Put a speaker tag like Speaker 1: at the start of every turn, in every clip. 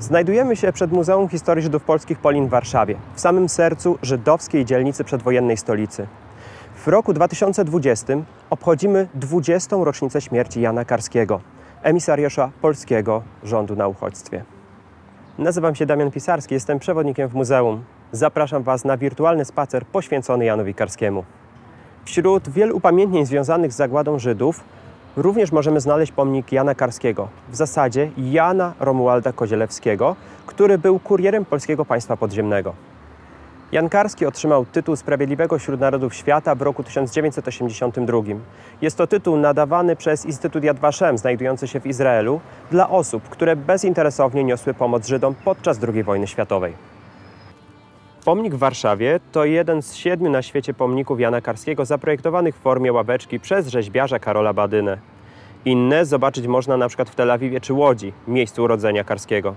Speaker 1: Znajdujemy się przed Muzeum Historii Żydów Polskich Polin w Warszawie, w samym sercu żydowskiej dzielnicy przedwojennej stolicy. W roku 2020 obchodzimy 20. rocznicę śmierci Jana Karskiego, emisariusza polskiego rządu na uchodźstwie. Nazywam się Damian Pisarski, jestem przewodnikiem w muzeum. Zapraszam Was na wirtualny spacer poświęcony Janowi Karskiemu. Wśród wielu upamiętnień związanych z zagładą Żydów również możemy znaleźć pomnik Jana Karskiego, w zasadzie Jana Romualda Kozielewskiego, który był kurierem Polskiego Państwa Podziemnego. Jan Karski otrzymał tytuł Sprawiedliwego wśród Narodów Świata w roku 1982. Jest to tytuł nadawany przez Instytut Yad Vashem, znajdujący się w Izraelu, dla osób, które bezinteresownie niosły pomoc Żydom podczas II wojny światowej. Pomnik w Warszawie to jeden z 7 na świecie pomników Jana Karskiego zaprojektowanych w formie ławeczki przez rzeźbiarza Karola Badynę. Inne zobaczyć można na przykład w Tel Awiwie czy Łodzi, miejscu urodzenia Karskiego.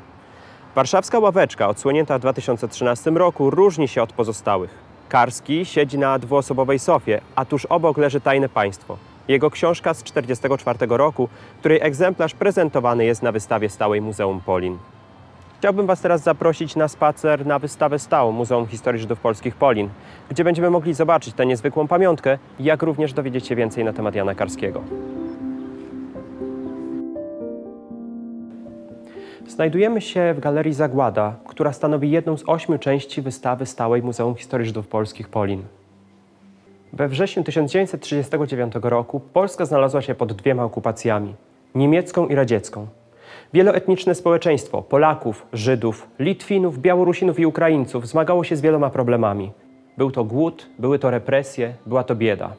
Speaker 1: Warszawska ławeczka, odsłonięta w 2013 roku, różni się od pozostałych. Karski siedzi na dwuosobowej sofie, a tuż obok leży Tajne Państwo. Jego książka z 1944 roku, której egzemplarz prezentowany jest na wystawie stałej Muzeum Polin. Chciałbym Was teraz zaprosić na spacer na wystawę stałą Muzeum Historii Żydów Polskich Polin, gdzie będziemy mogli zobaczyć tę niezwykłą pamiątkę, jak również dowiedzieć się więcej na temat Jana Karskiego. Znajdujemy się w Galerii Zagłada, która stanowi jedną z 8 części wystawy stałej Muzeum Historii Żydów Polskich Polin. We wrześniu 1939 roku Polska znalazła się pod 2 okupacjami – niemiecką i radziecką. Wieloetniczne społeczeństwo Polaków, Żydów, Litwinów, Białorusinów i Ukraińców zmagało się z wieloma problemami. Był to głód, były to represje, była to bieda.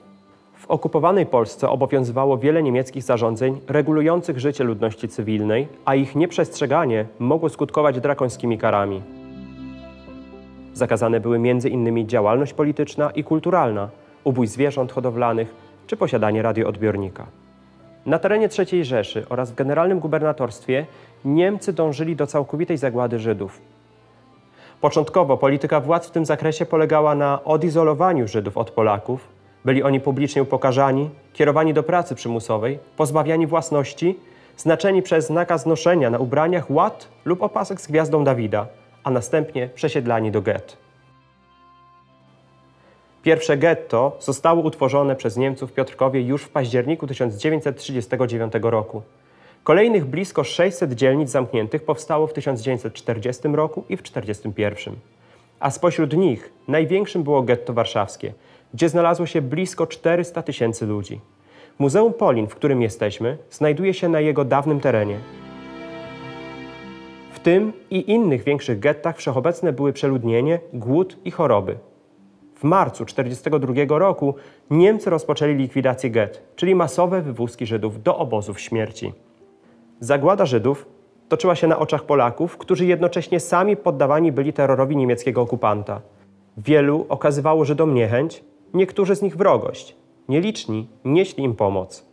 Speaker 1: W okupowanej Polsce obowiązywało wiele niemieckich zarządzeń regulujących życie ludności cywilnej, a ich nieprzestrzeganie mogło skutkować drakońskimi karami. Zakazane były m.in. działalność polityczna i kulturalna, ubój zwierząt hodowlanych czy posiadanie radioodbiornika. Na terenie III Rzeszy oraz w Generalnym Gubernatorstwie Niemcy dążyli do całkowitej zagłady Żydów. Początkowo polityka władz w tym zakresie polegała na odizolowaniu Żydów od Polaków. Byli oni publicznie upokarzani, kierowani do pracy przymusowej, pozbawiani własności, znaczeni przez nakaz noszenia na ubraniach łat lub opasek z gwiazdą Dawida, a następnie przesiedlani do gett. Pierwsze getto zostało utworzone przez Niemców w Piotrkowie już w październiku 1939 roku. Kolejnych blisko 600 dzielnic zamkniętych powstało w 1940 roku i w 1941. A spośród nich największym było getto warszawskie, gdzie znalazło się blisko 400 000 ludzi. Muzeum Polin, w którym jesteśmy, znajduje się na jego dawnym terenie. W tym i innych większych gettach wszechobecne były przeludnienie, głód i choroby. W marcu 1942 roku Niemcy rozpoczęli likwidację gett, czyli masowe wywózki Żydów do obozów śmierci. Zagłada Żydów toczyła się na oczach Polaków, którzy jednocześnie sami poddawani byli terrorowi niemieckiego okupanta. Wielu okazywało Żydom niechęć, niektórzy z nich wrogość. Nieliczni nieśli im pomoc.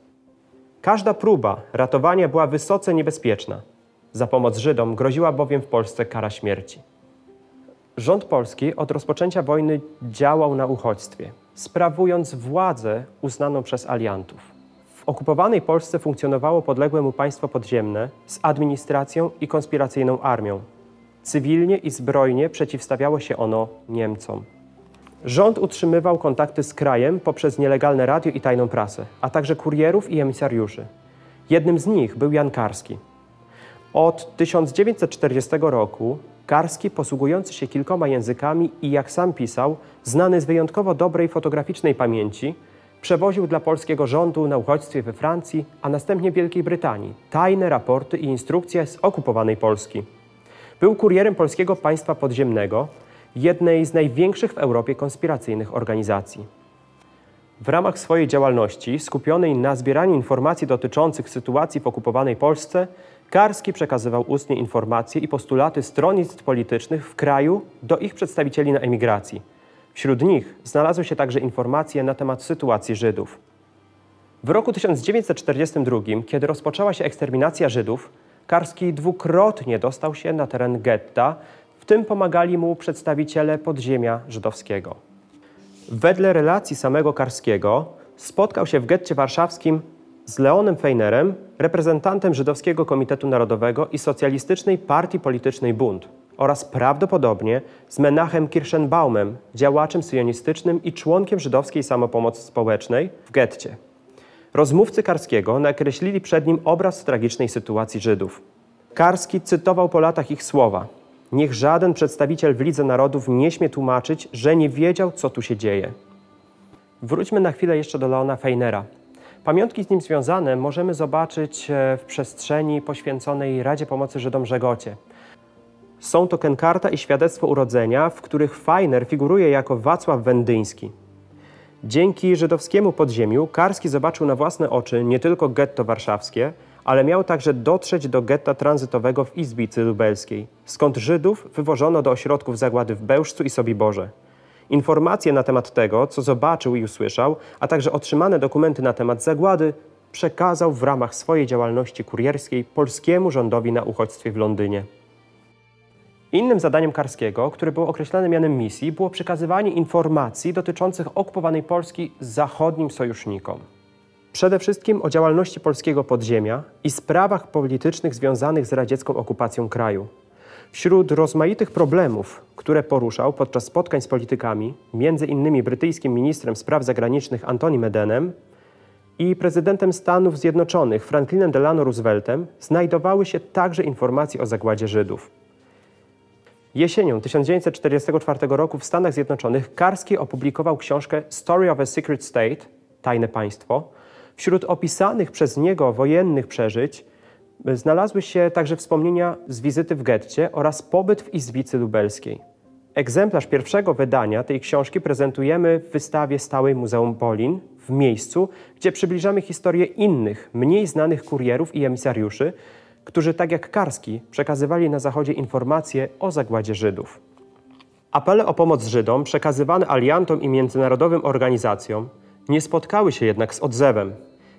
Speaker 1: Każda próba ratowania była wysoce niebezpieczna. Za pomoc Żydom groziła bowiem w Polsce kara śmierci. Rząd polski od rozpoczęcia wojny działał na uchodźstwie, sprawując władzę uznaną przez aliantów. W okupowanej Polsce funkcjonowało podległe mu państwo podziemne z administracją i konspiracyjną armią. Cywilnie i zbrojnie przeciwstawiało się ono Niemcom. Rząd utrzymywał kontakty z krajem poprzez nielegalne radio i tajną prasę, a także kurierów i emisariuszy. Jednym z nich był Jan Karski. Od 1940 roku Karski, posługujący się kilkoma językami i, jak sam pisał, znany z wyjątkowo dobrej fotograficznej pamięci, przewoził dla polskiego rządu na uchodźstwie we Francji, a następnie w Wielkiej Brytanii, tajne raporty i instrukcje z okupowanej Polski. Był kurierem Polskiego Państwa Podziemnego, jednej z największych w Europie konspiracyjnych organizacji. W ramach swojej działalności, skupionej na zbieraniu informacji dotyczących sytuacji w okupowanej Polsce, Karski przekazywał ustnie informacje i postulaty stronnictw politycznych w kraju do ich przedstawicieli na emigracji. Wśród nich znalazły się także informacje na temat sytuacji Żydów. W roku 1942, kiedy rozpoczęła się eksterminacja Żydów, Karski dwukrotnie dostał się na teren getta, w tym pomagali mu przedstawiciele podziemia żydowskiego. Wedle relacji samego Karskiego spotkał się w getcie warszawskim z Leonem Feinerem, reprezentantem Żydowskiego Komitetu Narodowego i Socjalistycznej Partii Politycznej Bund, oraz prawdopodobnie z Menachem Kirschenbaumem, działaczem syjonistycznym i członkiem Żydowskiej Samopomocy Społecznej w getcie. Rozmówcy Karskiego nakreślili przed nim obraz tragicznej sytuacji Żydów. Karski cytował po latach ich słowa: niech żaden przedstawiciel w Lidze Narodów nie śmie tłumaczyć, że nie wiedział, co tu się dzieje. Wróćmy na chwilę jeszcze do Leona Feinera. Pamiątki z nim związane możemy zobaczyć w przestrzeni poświęconej Radzie Pomocy Żydom Żegocie. Są to kenkarta i świadectwo urodzenia, w których Feiner figuruje jako Wacław Wendyński. Dzięki żydowskiemu podziemiu Karski zobaczył na własne oczy nie tylko getto warszawskie, ale miał także dotrzeć do getta tranzytowego w Izbicy Lubelskiej, skąd Żydów wywożono do ośrodków zagłady w Bełżcu i Sobiborze. Informacje na temat tego, co zobaczył i usłyszał, a także otrzymane dokumenty na temat zagłady przekazał w ramach swojej działalności kurierskiej polskiemu rządowi na uchodźstwie w Londynie. Innym zadaniem Karskiego, które było określane mianem misji, było przekazywanie informacji dotyczących okupowanej Polski zachodnim sojusznikom. Przede wszystkim o działalności polskiego podziemia i sprawach politycznych związanych z radziecką okupacją kraju. Wśród rozmaitych problemów, które poruszał podczas spotkań z politykami, między innymi brytyjskim ministrem spraw zagranicznych Antonym Edenem i prezydentem Stanów Zjednoczonych Franklinem Delano Rooseveltem, znajdowały się także informacje o zagładzie Żydów. Jesienią 1944 roku w Stanach Zjednoczonych Karski opublikował książkę Story of a Secret State – Tajne Państwo. Wśród opisanych przez niego wojennych przeżyć znalazły się także wspomnienia z wizyty w getcie oraz pobyt w Izbicy Lubelskiej. Egzemplarz pierwszego wydania tej książki prezentujemy w wystawie stałej Muzeum Polin w miejscu, gdzie przybliżamy historię innych, mniej znanych kurierów i emisariuszy, którzy tak jak Karski przekazywali na Zachodzie informacje o zagładzie Żydów. Apele o pomoc Żydom przekazywane aliantom i międzynarodowym organizacjom nie spotkały się jednak z odzewem.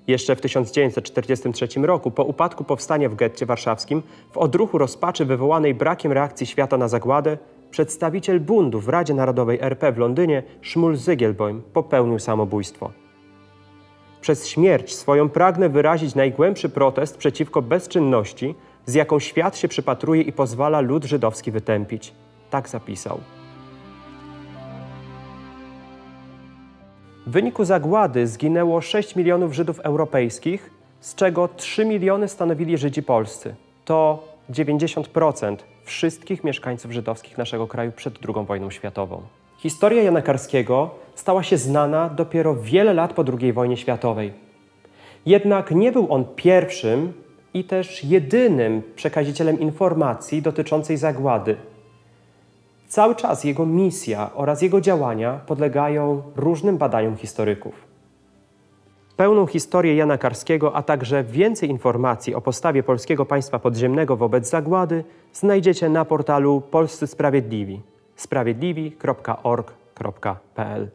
Speaker 1: Jeszcze w 1943 roku, po upadku powstania w getcie warszawskim, w odruchu rozpaczy wywołanej brakiem reakcji świata na zagładę, przedstawiciel bundu w Radzie Narodowej RP w Londynie, Szmul Zygielbojm, popełnił samobójstwo. Przez śmierć swoją pragnę wyrazić najgłębszy protest przeciwko bezczynności, z jaką świat się przypatruje i pozwala lud żydowski wytępić. Tak zapisał. W wyniku zagłady zginęło 6 milionów Żydów europejskich, z czego 3 miliony stanowili Żydzi polscy. To 90% wszystkich mieszkańców żydowskich naszego kraju przed II wojną światową. Historia Jana Karskiego stała się znana dopiero wiele lat po II wojnie światowej. Jednak nie był on pierwszym i też jedynym przekazicielem informacji dotyczącej zagłady. Cały czas jego misja oraz jego działania podlegają różnym badaniom historyków. Pełną historię Jana Karskiego, a także więcej informacji o postawie polskiego państwa podziemnego wobec zagłady znajdziecie na portalu Polscy Sprawiedliwi sprawiedliwi.org.pl.